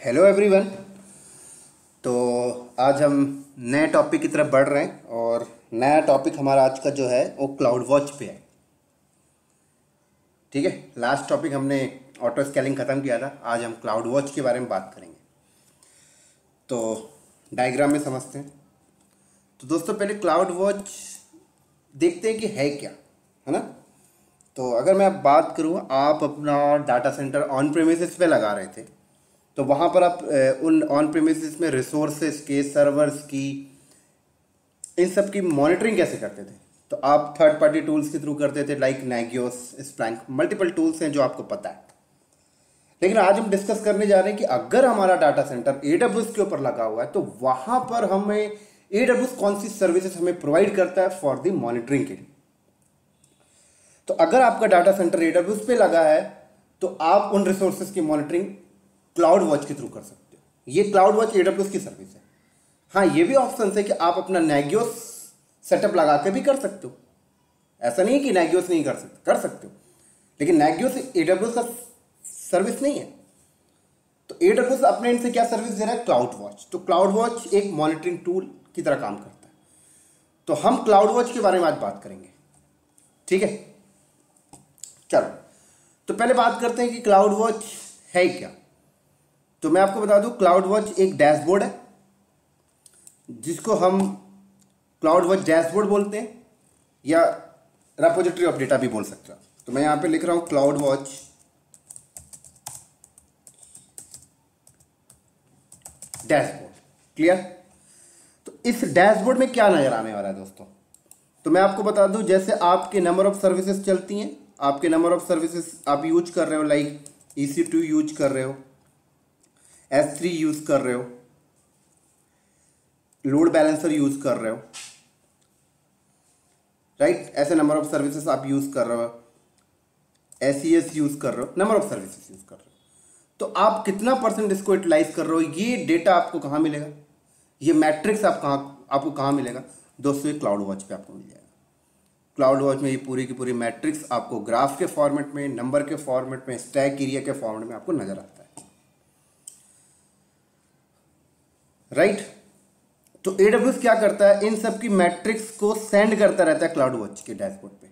Hello everyone. तो आज हम नए टॉपिक की तरफ बढ़ रहे हैं और नया टॉपिक हमारा आज का जो है वो क्लाउड वॉच पे है। ठीक है, लास्ट टॉपिक हमने ऑटो स्केलिंग ख़त्म किया था। आज हम क्लाउड वॉच के बारे में बात करेंगे। तो डायग्राम में समझते हैं। तो दोस्तों पहले क्लाउड वॉच देखते हैं कि है क्या, है ना। तो अगर मैं अब बात करूँ, आप अपना डाटा सेंटर ऑन प्रेमिसेस पे लगा रहे थे, तो वहाँ पर आप उन ऑन प्रेमिसेस में रिसोर्सेज के, सर्वर्स की, इन सब की मॉनिटरिंग कैसे करते थे। तो आप थर्ड पार्टी टूल्स के थ्रू करते थे, लाइक नागियोस, स्प्लैंक, मल्टीपल टूल्स हैं जो आपको पता है। लेकिन आज हम डिस्कस करने जा रहे हैं कि अगर हमारा डाटा सेंटर AWS के ऊपर लगा हुआ है तो वहाँ पर हमें AWS कौन सी सर्विसेज हमें प्रोवाइड करता है फॉर द मॉनिटरिंग के लिए। तो अगर आपका डाटा सेंटर AWS पे लगा है तो आप उन रिसोर्सेज की मॉनिटरिंग क्लाउड वॉच के थ्रू कर सकते हो। ये क्लाउड वॉच AWS की सर्विस है। हाँ, ये भी ऑप्शन है कि आप अपना नागियोस सेटअप लगा के भी कर सकते हो। ऐसा नहीं कि नागियोस नहीं कर सकते हो, लेकिन नागियोस AWS का सर्विस नहीं है। तो AWS अपने इनसे क्या सर्विस दे रहा है, क्लाउड वॉच। तो क्लाउड वॉच एक मॉनिटरिंग टूल की तरह काम करता है। तो हम क्लाउड वॉच के बारे में आज बात करेंगे। ठीक है, चलो तो पहले बात करते हैं कि क्लाउड वॉच है क्या। तो मैं आपको बता दूं, क्लाउड वॉच एक डैशबोर्ड है जिसको हम क्लाउड वॉच डैशबोर्ड बोलते हैं या रेपोजिटरी ऑफ डेटा भी बोल सकते हो। तो मैं यहां पे लिख रहा हूं क्लाउड वॉच डैशबोर्ड। क्लियर। तो इस डैशबोर्ड में क्या नजर आने वाला है दोस्तों, तो मैं आपको बता दूं, जैसे आपके नंबर ऑफ सर्विसेज चलती हैं, आपके नंबर ऑफ सर्विसेज आप यूज कर रहे हो, लाइक EC2 यूज कर रहे हो, S3 यूज कर रहे हो, लोड बैलेंसर यूज कर रहे हो, राइट। ऐसे नंबर ऑफ सर्विसेज आप यूज कर रहे हो, SES यूज कर रहे हो, नंबर ऑफ सर्विसेज यूज कर रहे हो। तो आप कितना परसेंट इसको यूटिलाइज कर रहे हो, ये डेटा आपको कहाँ मिलेगा, ये मैट्रिक्स आपको कहाँ मिलेगा दोस्तों, ये क्लाउड वॉच पे आपको मिल जाएगा। क्लाउड वॉच में ये पूरी की पूरी मैट्रिक्स आपको ग्राफ के फॉर्मेट में, नंबर के फॉर्मेट में, स्टैक एरिया के फॉर्मेट में आपको नजर आता है, राइट। तो AWS क्या करता है, इन सब की मैट्रिक्स को सेंड करता रहता है क्लाउड वॉच के डैशबोर्ड पे।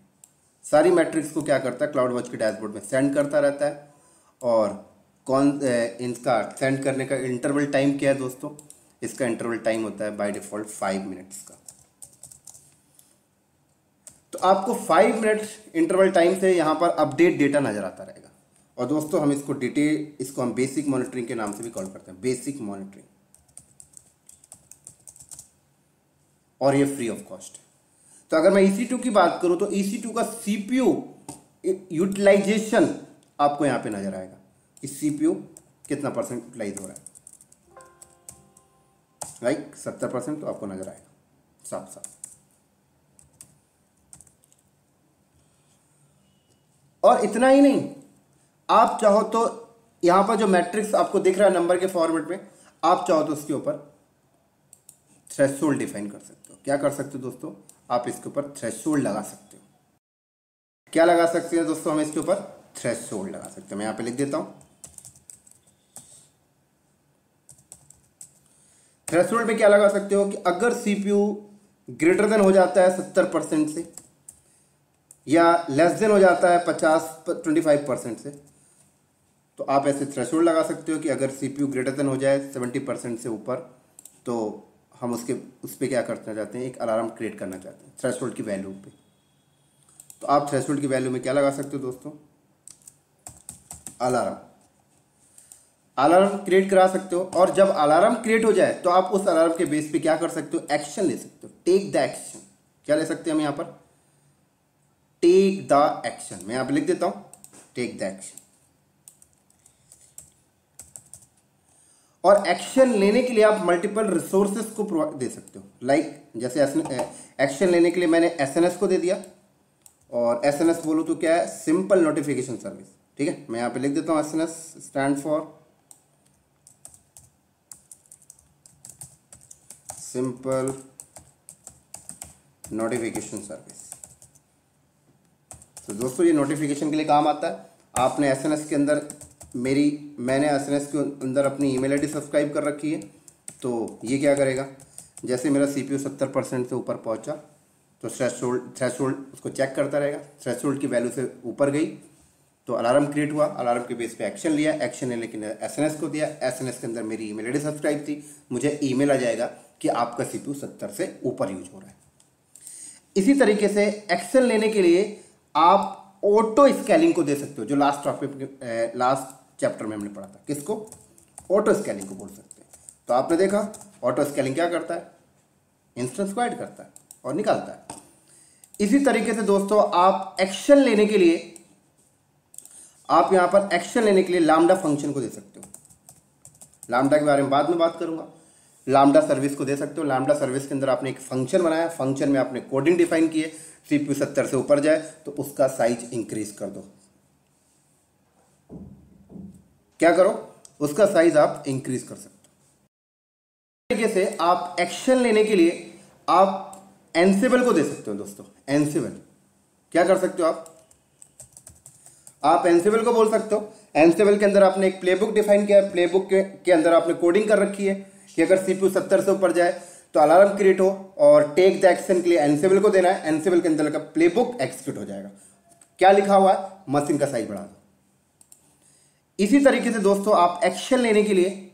सारी मैट्रिक्स को क्या करता है, क्लाउड वॉच के डैशबोर्ड में सेंड करता रहता है। और इनका सेंड करने का इंटरवल टाइम क्या है दोस्तों, इसका इंटरवल टाइम होता है बाय डिफॉल्ट 5 मिनट्स का। तो आपको 5 मिनट इंटरवल टाइम से यहां पर अपडेट डेटा नजर आता रहेगा। और दोस्तों हम इसको हम बेसिक मॉनिटरिंग के नाम से भी कॉल करते हैं, बेसिक मॉनिटरिंग। और ये फ्री ऑफ कॉस्ट है। तो अगर मैं EC2 की बात करूं तो EC2 का CPU यूटिलाइजेशन आपको यहां पे नजर आएगा कि CPU कितना परसेंट यूटिलाइज हो रहा है, लाइक 70% तो आपको नजर आएगा साफ साफ। और इतना ही नहीं, आप चाहो तो यहां पर जो मैट्रिक्स आपको दिख रहा है नंबर के फॉर्मेट में, आप चाहो तो उसके ऊपर थ्रेशोल्ड डिफाइन कर सकते हो। क्या कर सकते हो दोस्तों, आप इसके ऊपर थ्रेशोल्ड लगा सकते हो। क्या लगा सकते हैं दोस्तों, हम इसके ऊपर थ्रेशोल्ड लगा सकते हैं। मैं यहां पे लिख देता हूं, थ्रेशोल्ड में क्या लगा सकते हो कि अगर CPU ग्रेटर देन हो जाता है 70% से, या लेस देन हो जाता है 25% से, तो आप ऐसे थ्रेशोल्ड लगा सकते हो कि अगर CPU ग्रेटर देन हो जाए 70% से ऊपर, तो हम उस पर क्या करना चाहते हैं, एक अलार्म क्रिएट करना चाहते हैं थ्रेशोल्ड की वैल्यू पे। तो आप थ्रेशोल्ड की वैल्यू में क्या लगा सकते हो दोस्तों, अलार्म क्रिएट करा सकते हो। और जब अलार्म क्रिएट हो जाए तो आप उस अलार्म के बेस पे क्या कर सकते हो, एक्शन ले सकते हो, टेक द एक्शन। क्या ले सकते हैं हम यहां पर, टेक द एक्शन। मैं यहां पे लिख देता हूं, टेक द एक्शन। और एक्शन लेने के लिए आप मल्टीपल रिसोर्सेज को दे सकते हो, लाइक जैसे एक्शन लेने के लिए मैंने SNS को दे दिया, और SNS बोलूं तो क्या है, सिंपल नोटिफिकेशन सर्विस। ठीक है, मैं यहां पे लिख देता हूं SNS stand for simple notification service. तो दोस्तों ये नोटिफिकेशन के लिए काम आता है। आपने SNS के अंदर मैंने एसएनएस के अंदर अपनी ईमेल आईडी सब्सक्राइब कर रखी है। तो ये क्या करेगा, जैसे मेरा सीपीयू 70% से ऊपर पहुंचा तो थ्रेशोल्ड उसको चेक करता रहेगा। थ्रेशोल्ड की वैल्यू से ऊपर गई तो अलार्म क्रिएट हुआ, अलार्म के बेस पे एक्शन लिया, एक्शन ने लेकिन एसएनएस को दिया, एसएनएस के अंदर मेरी ईमेल आईडी सब्सक्राइब थी, मुझे ईमेल आ जाएगा कि आपका सीपीयू 70 से ऊपर यूज हो रहा है। इसी तरीके से एक्शन लेने के लिए आप ऑटो स्केलिंग को दे सकते हो, जो लास्ट चैप्टर में हमने पढ़ा था। किसको? ऑटो स्केलिंग को बोल सकते हैं। तो आपने देखा ऑटो स्केलिंग क्या करता है, इंस्टेंस को ऐड करता है और निकालता है। इसी तरीके से दोस्तों आप एक्शन लेने के लिए, आप यहां पर एक्शन लेने के लिए लैम्डा फंक्शन को दे सकते हो। लैम्डा के बारे में बाद में बात करूंगा। लैम्डा सर्विस को दे सकते हो। लैम्डा सर्विस के अंदर आपने एक फंक्शन बनाया, फंक्शन में आपने कोडिंग डिफाइन की है, सीपीयू 70 से ऊपर जाए तो उसका साइज इंक्रीज कर दो। क्या करो, उसका साइज आप इंक्रीज कर सकते हो। तरीके से आप एक्शन लेने के लिए आप एनसिबल को दे सकते हो। दोस्तों एनसिबल क्या कर सकते हो, आप एनसिबल को बोल सकते हो। एनसिबल के अंदर आपने एक प्लेबुक डिफाइन किया है, प्लेबुक के अंदर आपने कोडिंग कर रखी है कि अगर सीपीयू 70 से ऊपर जाए तो अलार्म क्रिएट हो और टेक द एक्शन के लिए एनसिबल को देना है। एनसिबल के अंदर का प्लेबुक एग्जीक्यूट हो जाएगा। क्या लिखा हुआ है, मशीन का साइज बढ़ा दो। इसी तरीके से दोस्तों आप एक्शन लेने के लिए,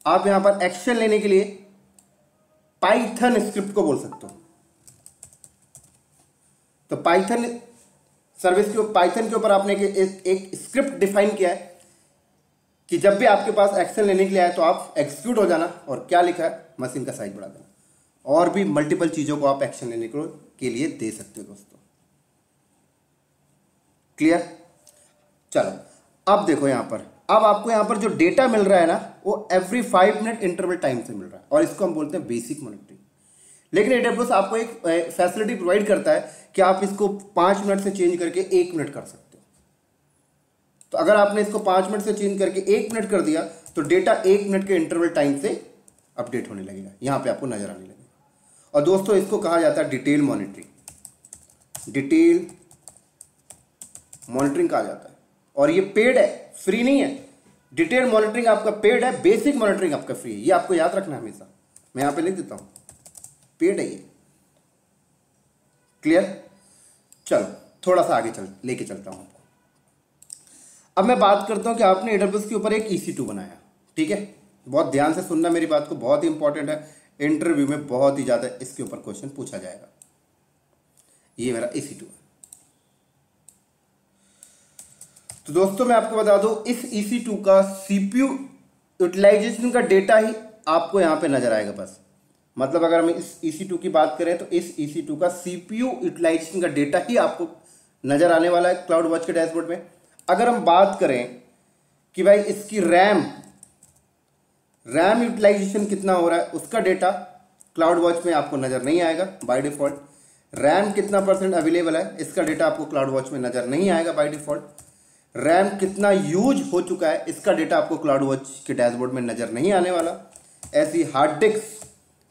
आप यहां पर एक्शन लेने के लिए पाइथन स्क्रिप्ट को बोल सकते हो। तो पाइथन सर्विस के पाइथन के ऊपर आपने एक स्क्रिप्ट डिफाइन किया है कि जब भी आपके पास एक्शन लेने के लिए आए तो आप एग्जीक्यूट हो जाना। और क्या लिखा है, मशीन का साइज बढ़ा देना। और भी मल्टीपल चीजों को आप एक्शन लेने के लिए दे सकते हो दोस्तों। क्लियर? चलो अब देखो यहां पर, अब आपको यहां पर जो डेटा मिल रहा है ना, वो एवरी 5 मिनट इंटरवल टाइम से मिल रहा है और इसको हम बोलते हैं बेसिक मॉनिटरिंग। लेकिन एडब्ल्यूएस आपको एक फैसिलिटी प्रोवाइड करता है कि आप इसको 5 मिनट से चेंज करके 1 मिनट कर सकते हो। तो अगर आपने इसको 5 मिनट से चेंज करके 1 मिनट कर दिया तो डेटा 1 मिनट के इंटरवल टाइम से अपडेट होने लगेगा, यहां पे आपको नजर आने लगेगा। और दोस्तों इसको कहा जाता है डिटेल मॉनिटरिंग। डिटेल मॉनिटरिंग कहा जाता है और ये पेड है, फ्री नहीं है। डिटेल मॉनिटरिंग आपका पेड है, बेसिक मॉनिटरिंग आपका फ्री है। ये आपको याद रखना है हमेशा। मैं यहां पे लिख देता हूं, पेड है ये। क्लियर? चलो थोड़ा सा आगे लेके चलता हूं आपको। अब मैं बात करता हूं कि आपने एडब्ल्यूएस के ऊपर एक EC2 बनाया, ठीक है? बहुत ध्यान से सुनना मेरी बात को, बहुत ही इंपॉर्टेंट है। इंटरव्यू में बहुत ही ज्यादा इसके ऊपर क्वेश्चन पूछा जाएगा। ये मेरा EC2 है। तो दोस्तों मैं आपको बता दूं, इस EC2 का सीपीयू यूटिलाइजेशन का डेटा ही आपको यहां पे नजर आएगा बस। मतलब अगर हम इस EC2 की बात करें तो इस EC2 का सीपीयू यूटिलाइजेशन का डेटा ही आपको नजर आने वाला है क्लाउड वॉच के डैशबोर्ड में। अगर हम बात करें कि भाई इसकी रैम यूटिलाइजेशन कितना हो रहा है, उसका डेटा क्लाउड वॉच में आपको नजर नहीं आएगा बाय डिफॉल्ट। रैम कितना % अवेलेबल है, इसका डेटा आपको क्लाउड वॉच में नजर नहीं आएगा बाय डिफॉल्ट। रैम कितना यूज हो चुका है, इसका डेटा आपको क्लाउड वॉच के डैशबोर्ड में नजर नहीं आने वाला। ऐसी हार्ड डिस्क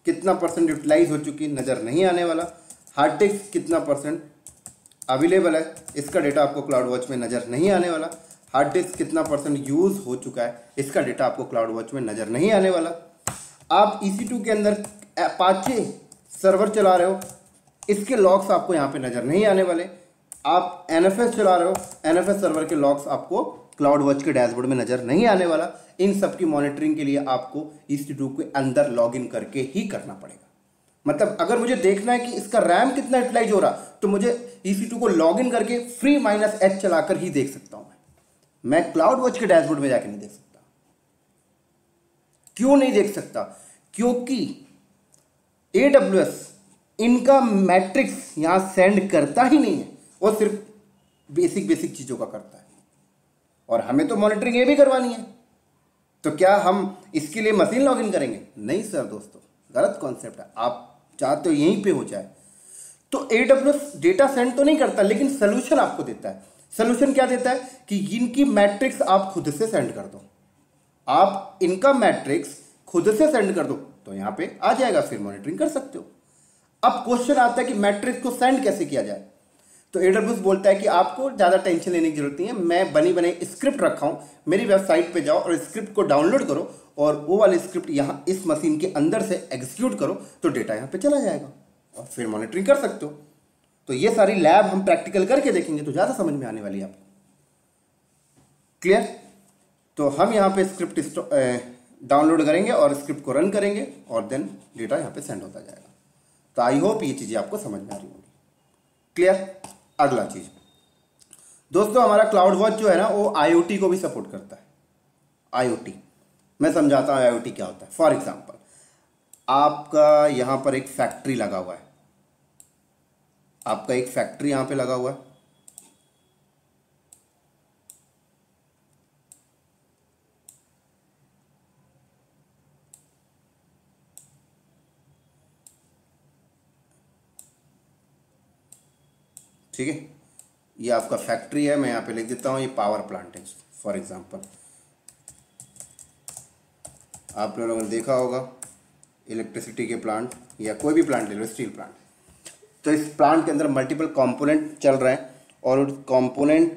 कितना % यूटिलाइज हो चुकी, नजर नहीं आने वाला। हार्ड डिस्क कितना % अवेलेबल है, इसका डेटा आपको क्लाउड वॉच में नजर नहीं आने वाला। हार्ड डिस्क कितना % यूज हो चुका है, इसका डेटा आपको क्लाउड वॉच में नजर नहीं आने वाला। आप EC2 के अंदर अपाचे सर्वर चला रहे हो, इसके लॉग्स आपको यहां पे नजर नहीं आने वाले। आप NFS चला रहे हो, NFS सर्वर के लॉग्स आपको क्लाउड वॉच के डैशबोर्ड में नजर नहीं आने वाला। इन सब की मॉनिटरिंग के लिए आपको EC2 के अंदर लॉगिन करके ही करना पड़ेगा। मतलब अगर मुझे देखना है कि इसका रैम कितना यूटिलाइज हो रहा, तो मुझे EC2 को लॉगिन करके फ्री -H चलाकर ही देख सकता हूं। मैं क्लाउड वॉच के डैशबोर्ड में जाके नहीं देख सकता। क्यों नहीं देख सकता? क्योंकि AWS इनका मैट्रिक्स यहां सेंड करता ही नहीं है, वो सिर्फ बेसिक चीजों का करता है। और हमें तो मॉनिटरिंग ये भी करवानी है, तो क्या हम इसके लिए मशीन लॉगिन करेंगे? नहीं सर दोस्तों, गलत कॉन्सेप्ट है। आप चाहते हो यहीं पे हो जाए, तो AWS डेटा सेंड तो नहीं करता, लेकिन सोल्यूशन आपको देता है। सोल्यूशन क्या देता है कि इनकी मैट्रिक्स आप खुद से सेंड कर दो। आप इनका मैट्रिक्स खुद से सेंड कर दो तो यहां पे आ जाएगा, फिर मॉनिटरिंग कर सकते हो। अब क्वेश्चन आता है कि मैट्रिक्स को सेंड कैसे किया जाए। तो AWS बोलता है कि आपको ज़्यादा टेंशन लेने की जरूरत नहीं है, मैं बनी बनाई स्क्रिप्ट रखा हूँ, मेरी वेबसाइट पे जाओ और स्क्रिप्ट को डाउनलोड करो और वो वाली स्क्रिप्ट यहाँ इस मशीन के अंदर से एग्जीक्यूट करो तो डेटा यहाँ पे चला जाएगा और फिर मॉनिटरिंग कर सकते हो। तो ये सारी लैब हम प्रैक्टिकल करके देखेंगे तो ज़्यादा समझ में आने वाली है आपको। क्लियर? तो हम यहाँ पे स्क्रिप्ट डाउनलोड करेंगे और स्क्रिप्ट को रन करेंगे और देन डेटा यहाँ पे सेंड होता जाएगा। तो आई होप ये चीज़ें आपको समझ में आ रही होंगी। क्लियर? अगला चीज़ दोस्तों, हमारा क्लाउड वॉच जो है ना वो IoT को भी सपोर्ट करता है। IoT मैं समझाता हूँ IoT क्या होता है। फॉर एग्जाम्पल, आपका यहाँ पर एक फैक्ट्री लगा हुआ है, आपका एक फैक्ट्री यहाँ पे लगा हुआ है, ठीक है, ये आपका फैक्ट्री है, मैं यहाँ पे लिख देता हूँ ये पावर प्लांट है फॉर एग्जांपल। आप लोगों ने देखा होगा इलेक्ट्रिसिटी के प्लांट या कोई भी प्लांट ले लो, स्टील प्लांट, तो इस प्लांट के अंदर मल्टीपल कंपोनेंट चल रहे हैं और उस कंपोनेंट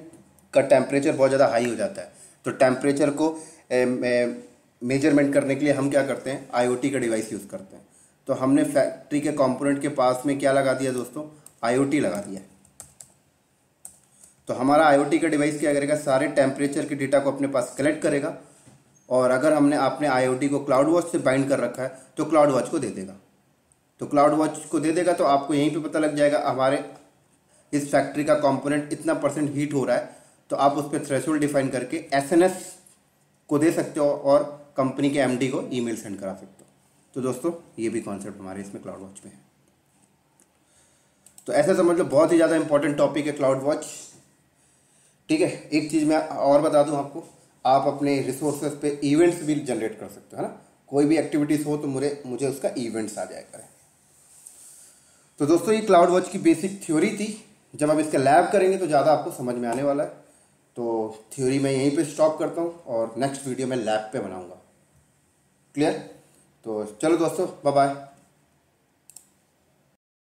का टेम्परेचर बहुत ज़्यादा हाई हो जाता है। तो टेम्परेचर को मेजरमेंट करने के लिए हम क्या करते हैं, IoT का डिवाइस यूज़ करते हैं। तो हमने फैक्ट्री के कंपोनेंट के पास में क्या लगा दिया दोस्तों, IoT लगा दिया। तो हमारा IoT का डिवाइस क्या करेगा, सारे टेम्परेचर के डेटा को अपने पास कलेक्ट करेगा और अगर हमने अपने IoT को क्लाउड वॉच से बाइंड कर रखा है तो क्लाउड वॉच को दे देगा। तो क्लाउड वॉच को दे देगा तो आपको यहीं पे पता लग जाएगा हमारे इस फैक्ट्री का कंपोनेंट इतना % हीट हो रहा है, तो आप उस पर थ्रेशोल्ड डिफाइन करके SNS को दे सकते हो और कंपनी के MD को ईमेल सेंड करा सकते हो। तो दोस्तों ये भी कॉन्सेप्ट हमारे इसमें क्लाउड वॉच में है। तो ऐसे समझ लो बहुत ही ज़्यादा इंपॉर्टेंट टॉपिक है क्लाउड वॉच। ठीक है, एक चीज़ मैं और बता दूं आपको, आप अपने रिसोर्सेज पे इवेंट्स भी जनरेट कर सकते हो, है ना। कोई भी एक्टिविटीज़ हो तो मुझे उसका इवेंट्स आ जाया करे। तो दोस्तों ये क्लाउड वॉच की बेसिक थ्योरी थी। जब हम इसका लैब करेंगे तो ज़्यादा आपको समझ में आने वाला है। तो थ्योरी मैं यहीं पे स्टॉप करता हूँ और नेक्स्ट वीडियो में लैब पे बनाऊँगा। क्लियर? तो चलो दोस्तों, बाय बाय।